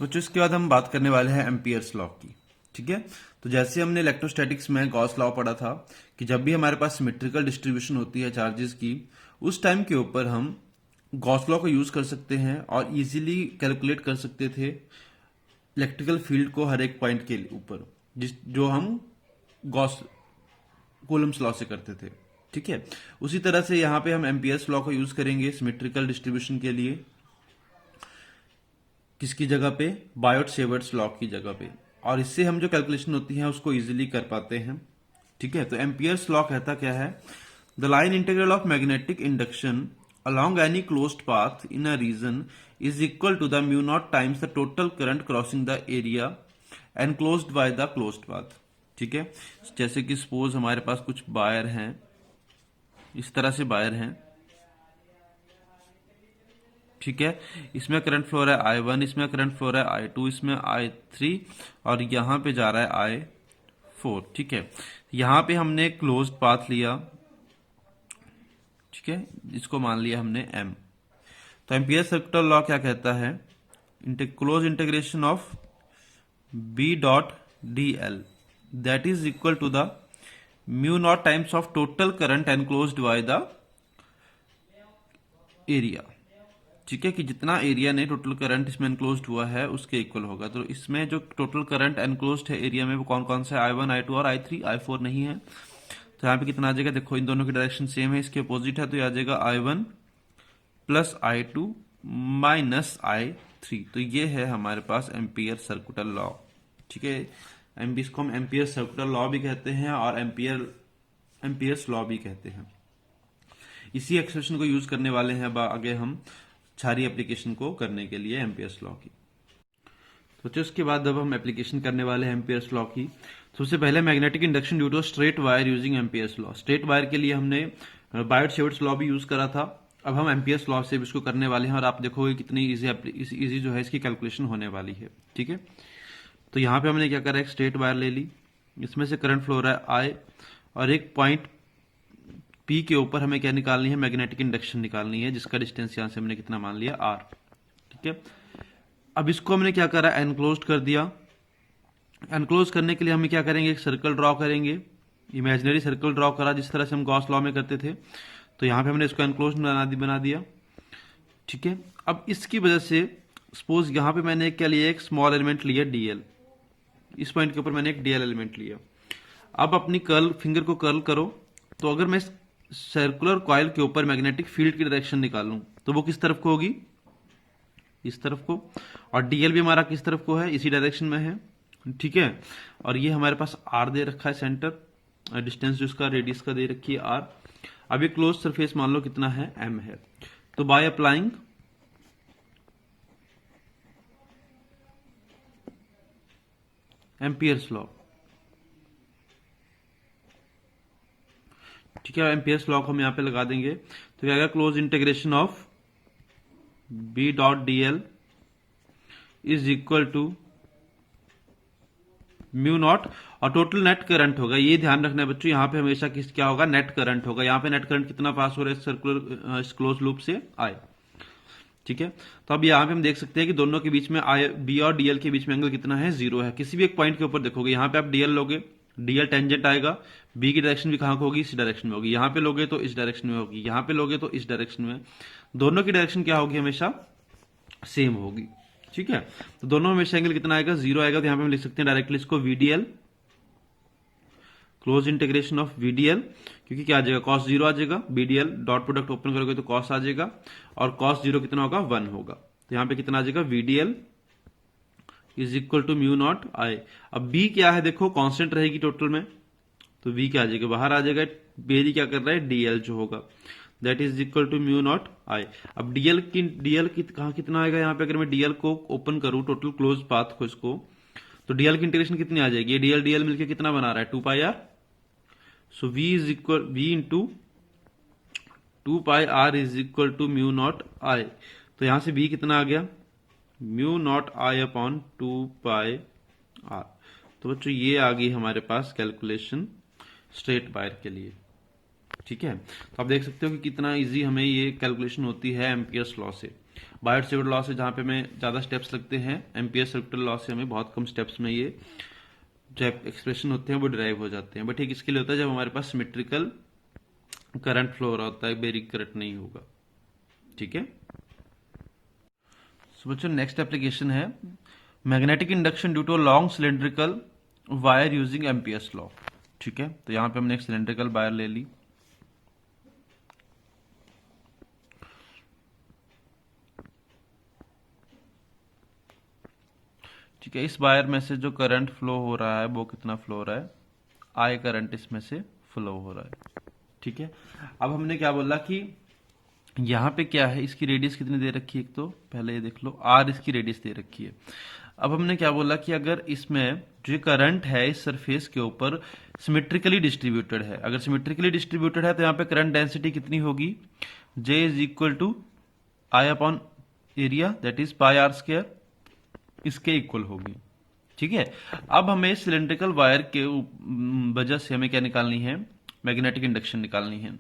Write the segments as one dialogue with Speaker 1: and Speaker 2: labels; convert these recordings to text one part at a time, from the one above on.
Speaker 1: तो बच्चों इसके बाद हम बात करने वाले हैं एम्पियर्स लॉ की। ठीक है, तो जैसे हमने इलेक्ट्रोस्टैटिक्स में गॉस लॉ पढ़ा था कि जब भी हमारे पास सिमेट्रिकल डिस्ट्रीब्यूशन होती है चार्जेस की, उस टाइम के ऊपर हम गॉस लॉ को यूज कर सकते हैं और इजीली कैलकुलेट कर सकते थे इलेक्ट्रिकल फील्ड को हर एक पॉइंट के ऊपर, जिस जो हम गॉस कूलम्स लॉ से करते थे। ठीक है, उसी तरह से यहाँ पे हम एम्पियर्स लॉ को यूज करेंगे सिमेट्रिकल डिस्ट्रीब्यूशन के लिए। किसकी जगह पे? बायोट सेवर्ट्स लॉ की जगह पे। और इससे हम जो कैलकुलेशन होती है उसको इजीली कर पाते हैं। ठीक है, तो एम्पियर्स लॉ कहता क्या है? The line integral of magnetic induction along any closed path in a region is equal to the mu naught times the total current crossing the area enclosed by the closed path। ठीक है, जैसे कि suppose हमारे पास कुछ wire हैं, इस तरह से वायर हैं। ठीक है, इसमें करंट फ्लो है I1, इसमें करंट फ्लो है I2, इसमें I3 और यहां पे जा रहा है I4। ठीक है, यहां पे हमने क्लोज्ड पाथ लिया। ठीक है, इसको मान लिया हमने M। तो एम्पियर सर्कुलर लॉ क्या कहता है? Close integration of B dot DL that is equal to the mu naught times of total current enclosed by the area. ठीक है, कि जितना एरिया ने टोटल करंट इसमें एनक्लोज्ड हुआ है उसके इक्वल होगा। तो इसमें जो टोटल करंट एनक्लोज्ड है एरिया में वो कौन कौन सा है? I1, I2 और I3, I4 नहीं है। तो यहाँ पे कितना आ जाएगा? देखो इन दोनों की डायरेक्शन सेम है, इसके अपोजिट है, तो ये आ जाएगा I1 plus I2 minus I3। तो ये है हमारे पास एम्पियर सर्कुलर लॉ। ठीक है, इसको हम एम्पियर सर्कुलर लॉ भी कहते हैं और एम्पियर्स लॉ भी कहते हैं। इसी एक्सप्रेशन को यूज करने वाले हैं अब आगे हम सारी एप्लीकेशन को करने के लिए एम्पियर्स लॉ की। तो उसके बाद अब हम एप्लीकेशन करने वाले हैं एम्पियर्स लॉ की। सबसे पहले magnetic induction due to straight wire using amperes law. Straight wire के लिए हमने बायोट सेवर्ट्स लॉ भी यूज करा था। अब हम एम्पियर्स लॉ से इसको करने वाले हैं और आप देखोगे कितनी इजी जो है इसकी कैलकुलेशन होने वाली है। ठीक है, तो यहाँ पे हमने क्या करा, एक स्ट्रेट वायर ले ली, इसमें से करंट फ्लो रहा है I और एक पॉइंट P के ऊपर हमें क्या निकालनी है? मैग्नेटिक इंडक्शन निकालनी है, जिसका डिस्टेंस यहां से हमने कितना मान लिया? R। ठीक है, अब इसको हमने क्या करा? एनक्लोज्ड कर दिया। एनक्लोज करने के लिए हम क्या करेंगे? एक सर्कल ड्रॉ करेंगे, इमेजिनरी सर्कल ड्रॉ करा जिस तरह से हम गॉस लॉ में करते थे। तो यहां पे हमने इसको एनक्लोज बना दिया। ठीक है, अब इसकी वजह से सपोज यहां पे मैंने क्या लिया? एक स्मॉल एलिमेंट लिया DL। इस पॉइंट के ऊपर मैंने एक DL एलिमेंट लिया। अब अपनी फिंगर को कर्ल करो, तो अगर मैं सर्कुलर कॉइल के ऊपर मैग्नेटिक फील्ड की डायरेक्शन निकालूं तो वो किस तरफ को होगी? इस तरफ को। और DL भी हमारा किस तरफ को है? इसी डायरेक्शन में है। ठीक है, और ये हमारे पास R दे रखा है, सेंटर डिस्टेंस जो इसका रेडियस का दे रखी है R। अब ये क्लोज सरफेस मान लो कितना है? M है। तो बाय अप्लाइंग एम्पियर्स लॉ, ठीक है, एम्पियर्स लॉ को हम यहां पे लगा देंगे। तो क्या आएगा? Close integration of B dot DL is equal to mu naught, और टोटल नेट करंट होगा। ये ध्यान रखना है बच्चों, यहां पे हमेशा क्या होगा? नेट करंट होगा। यहां पे नेट करंट कितना पास हो रहा है सर्कुलर क्लोज लूप से? I। ठीक है, तो अब यहां पे हम देख सकते हैं कि दोनों के बीच में B और DL के बीच में एंगल कितना है? 0 है। किसी भी एक पॉइंट के ऊपर देखोगे, यहां पे आप DL लोगे, DL टेंजेंट आएगा, B की डायरेक्शन भी कहां को होगी? इस डायरेक्शन में होगी। यहां पे लोगे तो इस डायरेक्शन में होगी, यहां पे लोगे तो इस डायरेक्शन में। दोनों की डायरेक्शन क्या होगी? हमेशा सेम होगी। ठीक है, तो दोनों हमेशा एंगल कितना आएगा? 0 आएगा। तो यहां पे हम लिख सकते हैं डायरेक्टली इसको VDL, close integration of VDL, क्योंकि क्या आ जाएगा? cos 0 आ जाएगा। BDL डॉट प्रोडक्ट ओपन करोगे तो cos आ जाएगा, और cos 0 कितना होगा? 1 होगा। तो यहां पे कितना आ जाएगा? VDL is equal to mu naught I। अब B क्या है? देखो कांस्टेंट रहेगी टोटल में, तो V क्या आ जाएगा? बाहर आ जाएगा। बेरी क्या कर रहा है? DL जो होगा that is equal to mu naught I। अब DL की कहां कितना आएगा? यहाँ पे अगर मैं DL को ओपन करूं, टोटल क्लोज पाथ को, इसको, तो DL की इंटीग्रेशन कितनी आ जाएगी? DL मिलकर कितना बना रहा है? 2 pi R। So V into 2 pi R is equal to mu naught I। तो यहां से V कितना आ गया? Mu naught I upon 2 pi R। तो बच्चों ये आ गई हमारे पास कैलकुलेशन स्ट्रेट वायर के लिए। ठीक है, तो आप देख सकते हो कि कितना इजी हमें ये कैलकुलेशन होती है एम्पियर्स लॉ से। बायोट सेवर्ट लॉ से जहाँ पे हमें ज़्यादा स्टेप्स लगते हैं, एम्पियर सर्कुलर लॉ से हमें बहुत कम स्टेप्स में ये जो एक्सप्रेशन होते हैं वो डिराइव हो जाते हैं। बट ठीक इसके लिए होता है जब हमारे पास सिमेट्रिकल करंट फ्लो हो रहा होता है, बेरिक करंट नहीं होगा। ठीक है। सो बच्चों नेक्स्ट एप्लीकेशन है magnetic induction due to long cylindrical wire using amperes law. ठीक है, तो यहां पे हमने एक सिलेंड्रिकल वायर ले ली। ठीक है, इस वायर में से जो करंट फ्लो हो रहा है वो कितना फ्लो हो रहा है, आई करंट इसमें से फ्लो हो रहा है। ठीक है, अब हमने क्या बोला कि यहाँ पे क्या है, इसकी रेडियस कितनी दे रखी है, एक तो पहले ये देख लो, आर इसकी रेडियस दे रखी है। अब हमने क्या बोला कि अगर इसमें जो करंट है इस सरफेस के ऊपर सिमेट्रिकली डिस्ट्रीब्यूटेड है, अगर सिमेट्रिकली डिस्ट्रीब्यूटेड है तो यहाँ पे करंट डेंसिटी कितनी होगी, J is equal to I upon area, that is pi are square, इसके इक्वल होगी। ठीक है, अब हमें सिलेंड्रिकल वायर के वजह से हमें क्या निकालनी है, मैग्नेटिक इंडक्शन निकालनी है।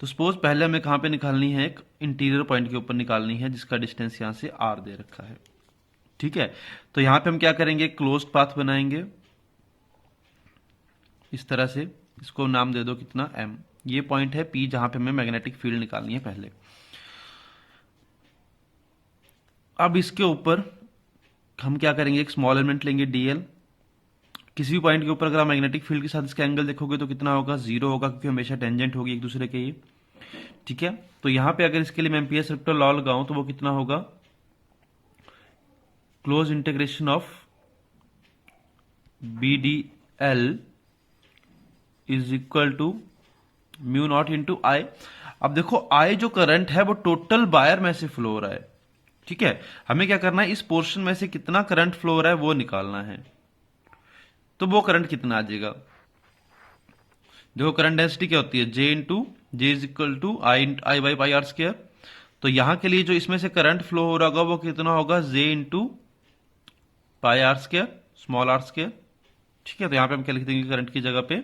Speaker 1: तो सपोज पहले हमें कहां पे निकालनी है, एक इंटीरियर पॉइंट के ऊपर निकालनी है जिसका डिस्टेंस यहां से आर दे रखा है। ठीक है, तो यहां पे हम क्या करेंगे, क्लोज्ड पाथ बनाएंगे इस तरह से, इसको नाम दे दो कितना, एम। ये पॉइंट है पी जहां पे हमें मैग्नेटिक फील्ड निकालनी है पहले। अब इसके ऊपर हम क्या करेंगे, एक स्मॉल एलिमेंट लेंगे डीएल। किसी भी पॉइंट के ऊपर अगर आप मैग्नेटिक फील्ड के साथ इसका एंगल देखोगे तो कितना होगा, जीरो होगा, क्योंकि हमेशा टेंजेंट होगी एक दूसरे के ये। ठीक है, तो यहां पे अगर इसके लिए मैं एम्पियर सर्कुलर लॉ लगाऊं तो वो कितना होगा, close integration of B D L is equal to mu not into I. अब देखो आई जो करंट है वो टोटल वायर में से फ्लो हो रहा है। ठीक है, हमें क्या करना है, इस पोर्शन में से कितना करंट फ्लो हो रहा है वो निकालना है। तो वो करंट कितना आ जाएगा, देखो करंट डेंसिटी क्या होती है, J into J is equal to I by pi are square. तो यहां के लिए जो इसमें से करंट फ्लो हो रहा होगा वो कितना होगा, J into pi are square, small r square. ठीक है, तो यहां पे हम क्या लिख देंगे करंट की जगह पे,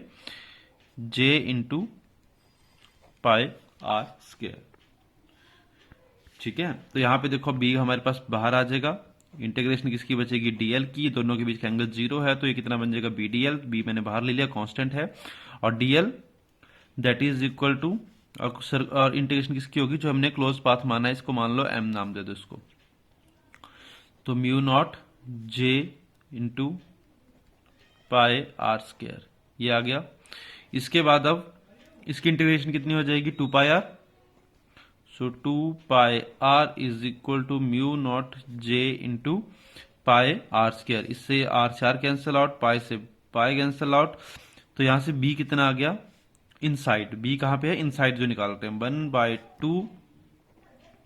Speaker 1: जे इंटू पाई आर स्क्वायर। ठीक है, तो यहां पे देखो बी हमारे पास बाहर आ जाएगा, इंटीग्रेशन किसकी बचेगी, डीएल की, दोनों के बीच का एंगल जीरो है तो ये कितना बन जाएगा, बी डीएल, बी मैंने बाहर ले लिया, कांस्टेंट है, और DL that is equal to, और इंटीग्रेशन किसकी होगी, जो हमने क्लोज पाथ माना है इसको मान लो एम नाम दे दो इसको, तो mu naught J into pi are square, ये आ गया। इसके बाद अब इसकी इंटीग्रेशन कितनी हो जाएगी, two pi R, so two pi R is equal to mu naught J into pi are square. इससे आर से आर कैंसिल आउट, पाई से पाई कैंसिल आउट, तो यहां से बी कितना आ गया, इनसाइड, बी कहां पे है, इनसाइड जो निकालते हैं, 1/2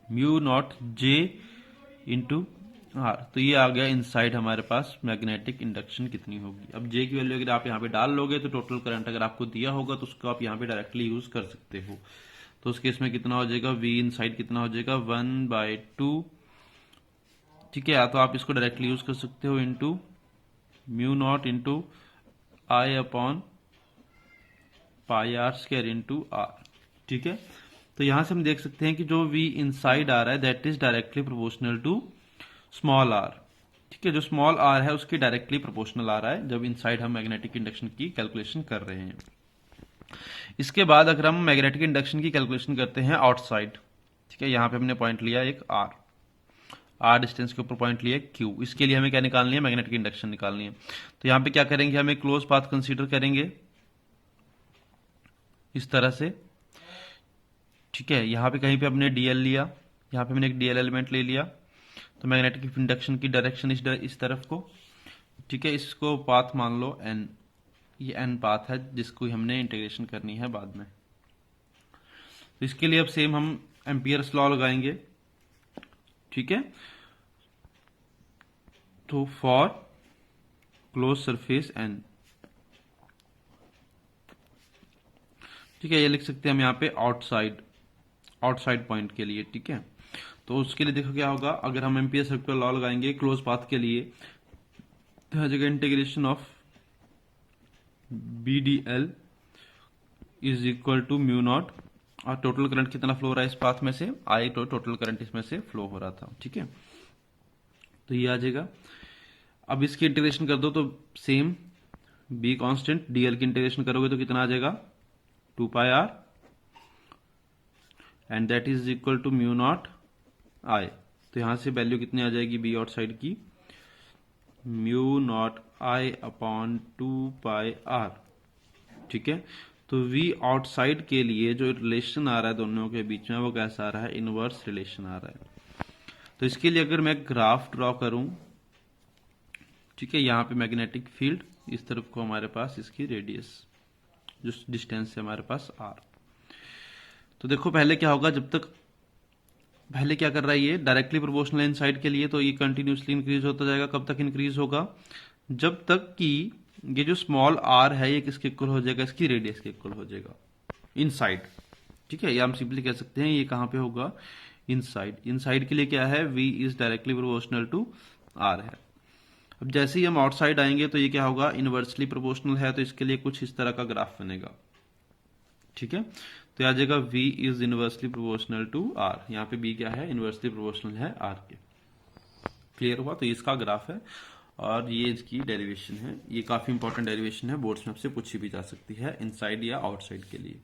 Speaker 1: mu naught J into R, तो ये आ गया इनसाइड हमारे पास मैग्नेटिक इंडक्शन कितनी होगी। अब जे की वैल्यू अगर आप यहाँ पे डाल लोगे तो टोटल करंट अगर आपको दिया होगा तो उसको आप यहाँ पे डायरेक्टली यूज कर सकते हो। तो उस केस में कितना हो जाएगा, वी इनसाइड कितना हो जाएगा, 1/2। ठीक है, या तो आप इसको डायरेक्टली यूज कर सकते हो, into mu not into I upon pi are square into R. ठीक है, तो यहां से हम देख सकते हैं कि जो वी इनसाइड आ रहा है that is directly proportional to small R. ठीक है, जो स्मॉल आर है उसकी डायरेक्टली प्रोपोर्शनल आ रहा है जब इनसाइड हम मैग्नेटिक इंडक्शन की कैलकुलेशन कर रहे हैं। इसके बाद अगर हम मैग्नेटिक इंडक्शन की कैलकुलेशन करते हैं आउटसाइड, ठीक है, यहां पे हमने पॉइंट लिया एक आर, आर डिस्टेंस के ऊपर पॉइंट लिया क्यू, इसके लिए हमें क्या निकालनी है, मैग्नेटिक इंडक्शन निकालनी है। तो यहां पे क्या करेंगे, हमें क्लोज पाथ कंसीडर करेंगे इस तरह से। ठीक है, यहां पे कहीं पे हमने डीएल लिया, यहां पे हमने एक डीएल एलिमेंट ले लिया, तो मैग्नेटिक इंडक्शन की डायरेक्शन इस तरफ को। ठीक है, इसको पाथ मान लो एन, ये एन पाथ है जिसको हमने इंटीग्रेशन करनी है बाद में। तो इसके लिए अब सेम हम एम्पियर्स लॉ लगाएंगे। ठीक है, तो फॉर क्लोज सरफेस एन, ठीक है, ये लिख सकते हैं हम यहाँ पे आउटसाइड पॉइंट के लिए। ठीक है, तो उसके लिए देखो क्या होगा, अगर हम एम्पियर सर्कुलर लॉ लगाएंगे क्लोज पाथ के लिए तो हर जगह integration of B D L is equal to mu naught और टोटल करंट कितना फ्लो हो रहा है इस पाथ में से, आई तो टोटल करंट इसमें से फ्लो हो रहा था। ठीक है, तो ये आ जाएगा। अब इसकी इंटीग्रेशन कर दो तो सेम बी कांस्टेंट, डीएल की इंटीग्रेशन करोगे तो कितना आ जाएगा 2πr and that is equal to mu not I. तो यहां से वैल्यू कितनी आ जाएगी बी आउटसाइड की, mu not I upon 2πr। ठीक है, तो वी आउटसाइड के लिए जो रिलेशन आ रहा है दोनों के बीच में वो कैसा आ रहा है, इनवर्स रिलेशन आ रहा है। तो इसके लिए अगर मैं ग्राफ ड्रॉ करूं, ठीक है, यहाँ पे मैग्नेटिक फील्ड, इस तरफ को हमारे पास इसकी रेडियस जो डिस्टेंस है हमारे पास आर। तो देखो पहले क्या होगा, जब तक पहले क्या कर रहा है ये डायरेक्टली प्रोपोर्शनल इन साइड के लिए, तो ये कंटिन्यूसली इंक्रीज होता जाएगा। कब तक इंक्रीज होगा, जब तक कि ये जो स्मॉल आर है ये किसके इक्वल हो जाएगा, इसकी रेडियस के इक्वल हो जाएगा इन साइड। ठीक है, ये हम सिंपली कह सकते हैं ये कहां पे होगा, इन साइड। इन साइड के लिए क्या है, v is directly proportional to r है। अब जैसे ही हम आउटसाइड आएंगे तो ये क्या होगा, इनवर्सली प्रोपोर्शनल है, तो इसके लिए कुछ इस तरह का ग्राफ बनेगा। ठीक है, तो आ जाएगा v is inversely proportional to r, यहाँ पे b क्या है, इनवर्सली प्रोपोर्शनल है r के। क्लियर हुआ, तो इसका ग्राफ है और ये इसकी डेरिवेशन है। ये काफी इंपॉर्टेंट डेरिवेशन है, बोर्ड्स में आपसे पूछी भी जा सकती है इनसाइड या आउटसाइड के लिए।